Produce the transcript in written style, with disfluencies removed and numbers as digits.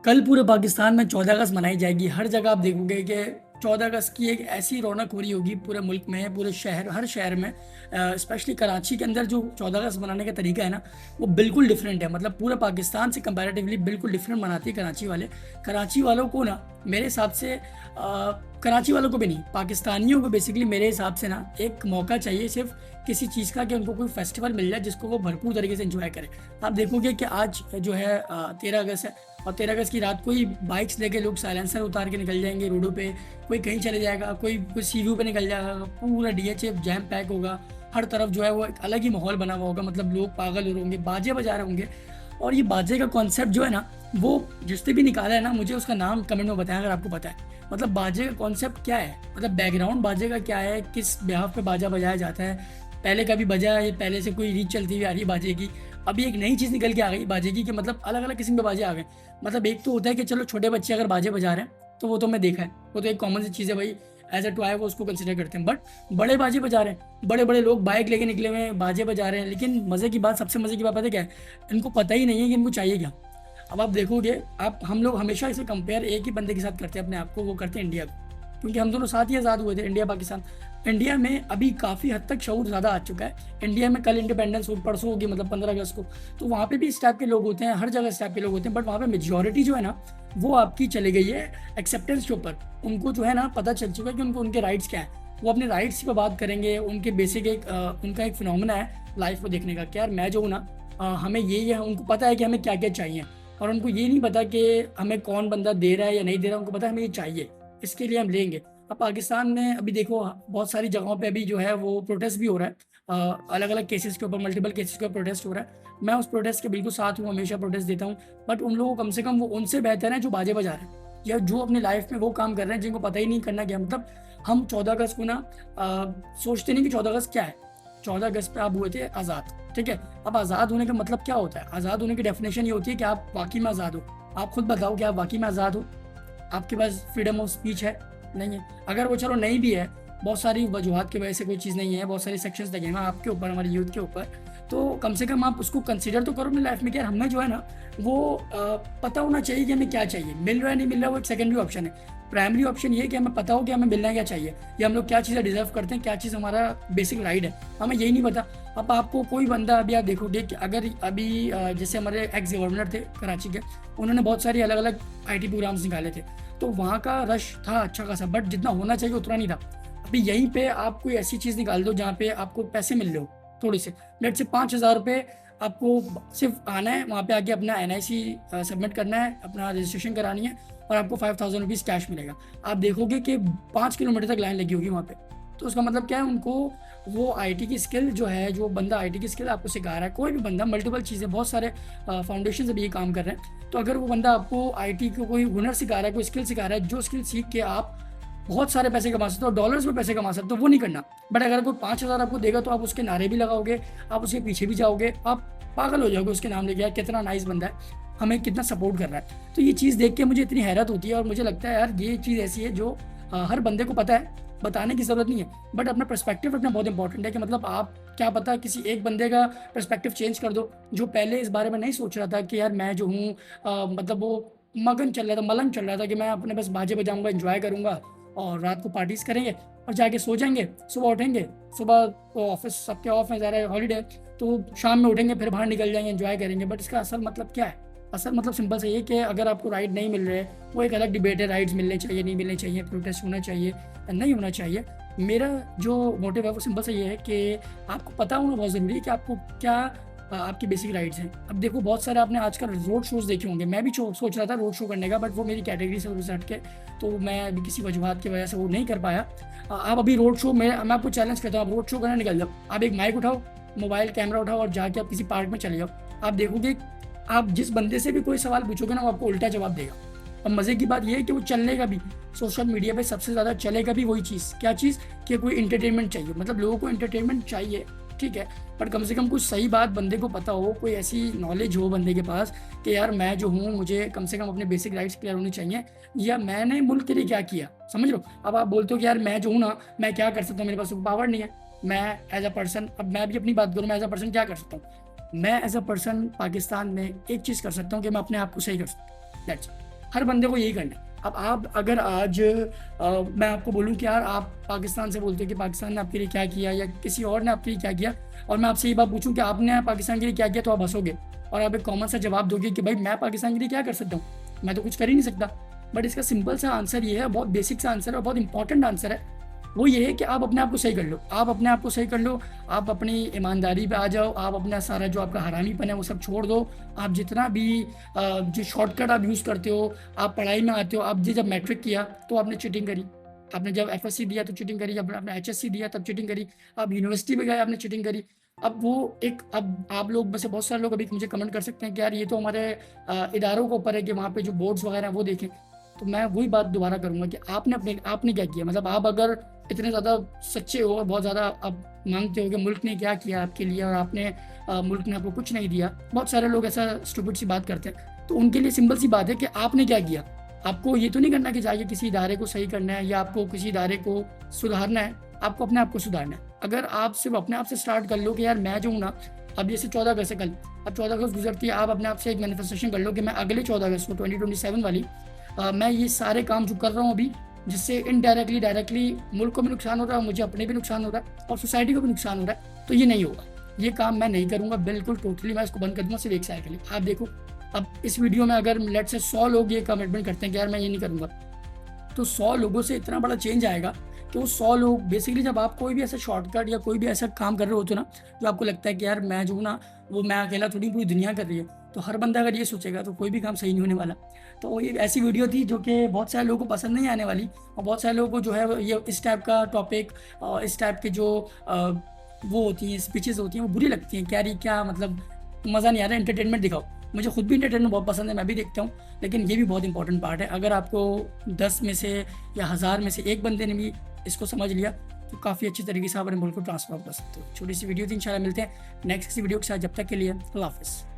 कल पूरे पाकिस्तान में 14 अगस्त मनाई जाएगी। हर जगह आप देखोगे कि 14 अगस्त की एक ऐसी रौनक हो रही होगी पूरे मुल्क में, पूरे शहर, हर शहर में। स्पेशली कराची के अंदर जो 14 अगस्त मनाने का तरीका है ना, वो बिल्कुल डिफरेंट है। मतलब पूरे पाकिस्तान से कंपैरेटिवली बिल्कुल डिफरेंट मनाती है कराची वाले। कराची वालों को ना मेरे हिसाब से कराची वालों को भी नहीं, पाकिस्तानियों को बेसिकली मेरे हिसाब से ना एक मौका चाहिए सिर्फ किसी चीज़ का, कि उनको कोई फेस्टिवल मिल जाए जिसको वो भरपूर तरीके से एंजॉय करें। आप देखोगे कि आज जो है 13 अगस्त है, और 13 अगस्त की रात को ही बाइक्स लेके लोग साइलेंसर उतार के निकल जाएंगे रोडों पे। कोई कहीं चले जाएगा, कोई सी व्यू पे निकल जाएगा, पूरा डीएचए जैम पैक होगा। हर तरफ जो है वो एक अलग ही माहौल बना हुआ होगा। मतलब लोग पागल हो रहे होंगे, बाजे बजा रहे होंगे। और ये बाजे का कॉन्सेप्ट जो है ना, वो जिसने भी निकाला है ना, मुझे उसका नाम कमेंट में बताएं अगर आपको पता है। मतलब बाजे का कॉन्सेप्ट क्या है, मतलब बैकग्राउंड बाजे का क्या है, किस बिहाफ पे बाजा बजाया जाता है। पहले कभी बजा है, पहले से कोई रीच चलती हुई आ रही है बाजे की। अभी एक नई चीज़ निकल के आ गई बाजे की, कि मतलब अलग अलग किस्म के बाजे आ गए। मतलब एक तो होता है कि चलो छोटे बच्चे अगर बाजे बजा रहे हैं तो वो तो मैं देखा है, वो तो एक कॉमन सी चीज़ है भाई, एज अ टॉय वो उसको कंसिडर करते हैं। बट बड़े बाजे बजा रहे हैं, बड़े बड़े लोग बाइक लेके निकले हुए हैं, बाजे बजा रहे हैं। लेकिन मज़े की बात, सबसे मज़े की बात पता है क्या है? इनको पता ही नहीं है कि इनको चाहिए क्या। अब आप देखोगे, आप हम लोग हमेशा इसे कंपेयर एक ही बंदे के साथ करते हैं अपने आप को, वो करते हैं इंडिया को। क्योंकि हम दोनों साथ ही आज़ाद हुए थे, इंडिया पाकिस्तान। इंडिया में अभी काफ़ी हद तक शऊर ज़्यादा आ चुका है। इंडिया में कल इंडिपेंडेंस परसों होगी, मतलब 15 अगस्त को। तो वहाँ पे भी इस टाइप के लोग होते हैं, हर जगह इस टाइप के लोग होते हैं। बट वहाँ पे मेजोरिटी जो है ना, वो आपकी चली गई है एक्सेप्टेंस के ऊपर। उनको जो है ना पता चल चुका है कि उनको उनके राइट्स क्या है। वो अपने राइट्स पर बात करेंगे। उनके बेसिक एक उनका एक फिनोमेना है लाइफ को देखने का, कि यार मैं जो हूँ ना, हमें ये है। उनको पता है कि हमें क्या क्या चाहिए, और उनको ये नहीं पता कि हमें कौन बंदा दे रहा है या नहीं दे रहा। उनको पता है हमें ये चाहिए, इसके लिए हम लेंगे। अब पाकिस्तान में अभी देखो, बहुत सारी जगहों पे अभी जो है वो प्रोटेस्ट भी हो रहा है। अलग अलग केसेस के ऊपर, मल्टीपल केसेस के ऊपर प्रोटेस्ट हो रहा है। मैं उस प्रोटेस्ट के बिल्कुल साथ हूँ, हमेशा प्रोटेस्ट देता हूँ। बट उन लोगों को कम से कम वो उनसे बेहतर है जो बाजे बजा रहे हैं, या जो अपनी लाइफ में वो काम कर रहे हैं जिनको पता ही नहीं करना क्या। मतलब हम 14 अगस्त को ना सोचते नहीं कि 14 अगस्त क्या है। 14 अगस्त पे आप हुए थे आज़ाद, ठीक है। अब आज़ाद होने का मतलब क्या होता है? आज़ाद होने की डेफिनेशन ये होती है कि आप वाकई में आज़ाद हो। आप खुद बताओ कि आप वाकई में आज़ाद हो? आपके पास फ्रीडम ऑफ स्पीच है? नहीं है। अगर वो चलो नहीं भी है, बहुत सारी वजूहत की वजह से कोई चीज़ नहीं है, बहुत सारे सेक्शंस लगे हैं आपके ऊपर, हमारे यूथ के ऊपर, तो कम से कम आप उसको कंसीडर तो करो अपनी लाइफ में कि यार हमें जो है ना वो पता होना चाहिए कि हमें क्या चाहिए। मिल रहा है नहीं मिल रहा, वो एक सेकेंडरी ऑप्शन है। प्राइमरी ऑप्शन ये है कि हमें पता हो कि हमें मिलना क्या चाहिए, या हम लोग क्या चीज़ें डिजर्व करते हैं, क्या चीज़ हमारा बेसिक राइट है, हमें यही नहीं पता। अब आपको कोई बंदा, अभी आप देखोगे कि अगर अभी जैसे हमारे एक्स गवर्नर थे कराची के, उन्होंने बहुत सारी अलग अलग आईटी प्रोग्राम्स निकाले थे, तो वहाँ का रश था अच्छा खासा, बट जितना होना चाहिए उतना नहीं था। अभी यहीं पे आप कोई ऐसी चीज़ निकाल दो जहाँ पे आपको पैसे मिल रहे हो थोड़े से, लेट से 5,000 रुपये, आपको सिर्फ आना है वहाँ पे, आके अपना NIC सबमिट करना है, अपना रजिस्ट्रेशन करानी है, और आपको 5,000 रुपीज़ कैश मिलेगा। आप देखोगे कि 5 किलोमीटर तक लाइन लगी होगी वहाँ पे। तो उसका मतलब क्या है? उनको वो IT की स्किल जो है, जो बंदा IT की स्किल आपको सिखा रहा है, कोई भी बंदा, मल्टीपल चीज़ें, बहुत सारे फाउंडेशन अभी ये काम कर रहे हैं। तो अगर वो बंदा आपको IT को कोई हुनर सिखा रहा है, कोई स्किल सिखा रहा है, जो स्किल सीख के आप बहुत सारे पैसे कमा सकते हो, डॉलर्स में पैसे कमा सकते हो, वो नहीं करना। बट अगर कोई 5,000 आपको देगा तो आप उसके नारे भी लगाओगे, आप उसके पीछे भी जाओगे, आप पागल हो जाओगे उसके नाम लेके, यार कितना नाइस बंदा है, हमें कितना सपोर्ट कर रहा है। तो ये चीज़ देख के मुझे इतनी हैरत होती है, और मुझे लगता है यार ये चीज़ ऐसी है जो हर बंदे को पता है, बताने की ज़रूरत नहीं है। बट अपना पर्सपेक्टिव रखना बहुत इंपॉर्टेंट है, कि मतलब आप क्या पता किसी एक बंदे का पर्सपेक्टिव चेंज कर दो, जो पहले इस बारे में नहीं सोच रहा था कि यार मैं जो हूँ, मतलब वो मगन चल रहा था, मलंग चल रहा था कि मैं अपने बस बाजे बजाऊंगा, एंजॉय करूंगा, और रात को पार्टीज करेंगे, और जाके सो जाएंगे, सुबह उठेंगे, सुबह तो ऑफिस सबके ऑफ है, ज़्यादा हॉलीडे, तो शाम में उठेंगे, फिर बाहर निकल जाएंगे, एंजॉय करेंगे। बट इसका असल मतलब क्या है? असल मतलब सिंपल से ये कि अगर आपको राइट नहीं मिल रहे, वो एक अलग डिबेट है, राइट्स मिलने चाहिए नहीं मिलने चाहिए, प्रोटेस्ट होना चाहिए या नहीं होना चाहिए। मेरा जो मोटिव है वो सिंपल से ये है कि आपको पता होना बहुत ज़रूरी है कि आपको क्या आपकी बेसिक राइट्स हैं। अब देखो, बहुत सारे आपने आजकल रोड शोज़ देखे होंगे, मैं भी सोच रहा था रोड शो करने का, बट वो मेरी कैटेगरी से हट के, तो मैं अभी किसी वजूहत की वजह से वो नहीं कर पाया। आप अभी रोड शो में, मैं आपको चैलेंज करता हूँ, आप रोड शो करने निकल जाओ, आप एक माइक उठाओ, मोबाइल कैमरा उठाओ, और जाके आप किसी पार्क में चले जाओ। आप देखोगे, आप जिस बंदे से भी कोई सवाल पूछोगे ना, वो आपको उल्टा जवाब देगा। अब मज़े की बात यह है कि वो चलने का भी, सोशल मीडिया पे सबसे ज़्यादा चलेगा भी वही चीज़, क्या चीज़? कि कोई इंटरटेनमेंट चाहिए। मतलब लोगों को इंटरटेनमेंट चाहिए, ठीक है, पर कम से कम कुछ सही बात बंदे को पता हो, कोई ऐसी नॉलेज हो बंदे के पास कि यार मैं जो हूँ, मुझे कम से कम अपने बेसिक राइट्स क्लियर होने चाहिए, या मैंने मुल्क के लिए क्या किया, समझ लो। अब आप बोलते हो कि यार मैं जो हूँ ना, मैं क्या कर सकता हूँ, मेरे पास पावर नहीं है, मैं एज अ पर्सन, अब मैं भी अपनी बात करूँ, मैं एज अ पर्सन क्या कर सकता हूँ? मैं एज अ पर्सन पाकिस्तान में एक चीज़ कर सकता हूँ कि मैं अपने आप को सही कर सकता हूँ, दैट्स हर बंदे को यही करना है। अब आप अगर आज मैं आपको बोलूँ कि यार आप पाकिस्तान से बोलते हो कि पाकिस्तान ने आपके लिए क्या किया या किसी और ने आपके लिए क्या किया, और मैं आपसे ये बात पूछूं कि आपने पाकिस्तान के लिए क्या किया, तो आप हंसोगे और आप एक कॉमन सा जवाब दोगे कि भाई मैं पाकिस्तान के लिए क्या कर सकता हूँ, मैं तो कुछ कर ही नहीं सकता। बट इसका सिंपल सा आंसर ये है, बहुत बेसिक सा आंसर है और बहुत इंपॉर्टेंट आंसर है। वो ये है कि आप अपने आप को सही कर लो, आप अपने आप को सही कर लो, आप अपनी ईमानदारी पे आ जाओ, आप अपना सारा जो आपका हरामीपन है वो सब छोड़ दो। आप जितना भी जो शॉर्टकट आप यूज़ करते हो, आप पढ़ाई में आते हो, आप जब मैट्रिक किया तो आपने चीटिंग करी, आपने जब एफएससी दिया तो चीटिंग करी, जब आपने एचएससी दिया तब चीटिंग करी, आप यूनिवर्सिटी में गए आपने चीटिंग करी। अब वो एक, अब आप लोग में से बहुत सारे लोग अभी मुझे कमेंट कर सकते हैं कि यार ये तो हमारे इदारों के ऊपर है कि वहाँ पे जो बोर्ड्स वगैरह हैं वो देखें। तो मैं वही बात दोबारा करूँगा कि आपने क्या किया। मतलब आप अगर इतने ज़्यादा सच्चे हो और बहुत ज़्यादा आप मांगते हो कि मुल्क ने क्या किया आपके लिए और आपने मुल्क ने आपको कुछ नहीं दिया, बहुत सारे लोग ऐसा स्टूपिड सी बात करते हैं, तो उनके लिए सिंपल सी बात है कि आपने क्या किया। आपको ये तो नहीं करना कि जाइए किसी इदारे को सही करना है या आपको किसी इदारे को सुधारना है, आपको अपने आप को सुधारना है। अगर आप सिर्फ अपने आप से स्टार्ट कर लो कि यार मैं जो हूँ ना, अब जैसे 14 अगस्त से कल, अब 14 अगस्त गुजरती है, आप अपने आप से एक मैनिफेस्टेशन कर लो कि मैं अगले 14 अगस्त को 2027 वाली मैं ये सारे काम जो कर रहा हूँ अभी, जिससे इनडायरेक्टली डायरेक्टली मुल्क को भी नुकसान हो रहा है, मुझे अपने भी नुकसान हो रहा है और सोसाइटी को भी नुकसान हो रहा है, तो ये नहीं होगा, ये काम मैं नहीं करूँगा बिल्कुल टोटली। मैं इसको बंद कर दूँगा सिर्फ एक साल के लिए। आप देखो अब इस वीडियो में अगर लेट से 100 लोग ये कमिटमेंट करते हैं कि यार मैं ये नहीं करूँगा, तो 100 लोगों से इतना बड़ा चेंज आएगा कि वो 100 लोग बेसिकली, जब आप कोई भी ऐसा शॉर्टकट या कोई भी ऐसा काम कर रहे होते हो ना, जो आपको लगता है कि यार मैं जो हूँ ना वो मैं अकेला थोड़ी पूरी दुनिया कर रही है, तो हर बंदा अगर ये सोचेगा तो कोई भी काम सही नहीं होने वाला। तो ये ऐसी वीडियो थी जो कि बहुत सारे लोगों को पसंद नहीं आने वाली, और बहुत सारे लोगों को जो है ये इस टाइप का टॉपिक और इस टाइप के जो वो होती हैं स्पीचेस होती हैं वो बुरी लगती हैं। क्या रही क्या मतलब, मज़ा नहीं आ रहा, एंटरटेनमेंट दिखाओ। मुझे खुद भी एंटरटेनमेंट बहुत पसंद है, मैं भी देखता हूँ, लेकिन ये भी बहुत इंपॉर्टेंट पार्ट है। अगर आपको 10 में से या 1000 में से एक बंदे ने भी इसको समझ लिया तो काफ़ी अच्छी तरीके से आप अपने मुल्क को ट्रांसफॉर्म कर सकते हो। छोटी सी वीडियो थी, इंशाल्लाह मिलते हैं नेक्स्ट किसी वीडियो के साथ। जब तक के लिए अल्लाह हाफ़िज़।